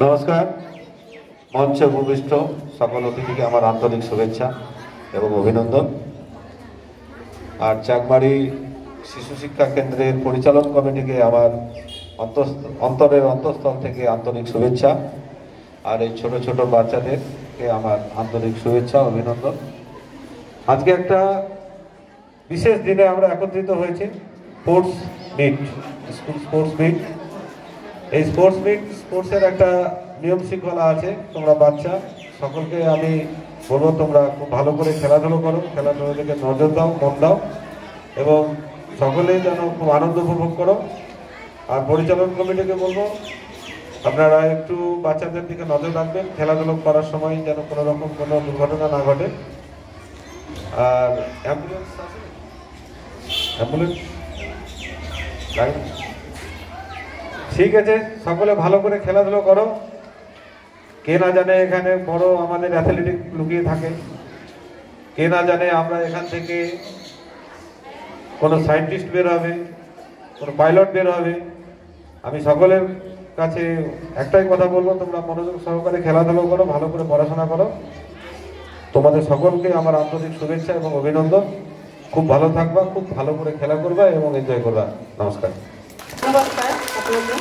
নমস্কার, মঞ্চে উপবিষ্ট সকল অতিথিকে আমার আন্তরিক শুভেচ্ছা এবং অভিনন্দন। আর চাকমারি শিশু শিক্ষা কেন্দ্রের পরিচালন কমিটিকে আমার অন্তরের অন্তঃস্থল থেকে আন্তরিক শুভেচ্ছা। আর এই ছোট ছোট বাচ্চাদেরকে আমার আন্তরিক শুভেচ্ছা অভিনন্দন। আজকে একটা বিশেষ দিনে আমরা একত্রিত হয়েছি, sports meet, school sports meet. এই স্পোর্টসের একটা নিয়ম শৃঙ্খলা আছে। তোমরা বাচ্চা সকলকে আমি বলবো, তোমরা খুব ভালো করে খেলাধুলো করো, খেলাধুলো থেকে নজর দাও, মন দাও এবং সকলেই যেন খুব আনন্দ উপভোগ করো। আর পরিচালন কমিটিকে বলবো, আপনারা একটু বাচ্চাদের দিকে নজর রাখবেন, খেলাধুলো করার সময় যেন কোনো রকম কোনো দুর্ঘটনা না ঘটে। আর অ্যাম্বুলেন্স আছে, অ্যাম্বুলেন্স ঠিক আছে। সকলে ভালো করে খেলাধুলো করো। কে না জানে এখানে বড় আমাদের অ্যাথলেটিক লুকিয়ে থাকে, কে না জানে আমরা এখান থেকে কোনো সায়েন্টিস্ট বের হবে, কোনো পাইলট বের হবে। আমি সকলের কাছে একটাই কথা বলবো, তোমরা মনোযোগ সহকারে খেলাধুলো করো, ভালো করে পড়াশোনা করো। তোমাদের সকলকে আমার আন্তরিক শুভেচ্ছা এবং অভিনন্দন। খুব ভালো থাকবা, খুব ভালো করে খেলা করবা এবং এনজয় করবা। নমস্কার।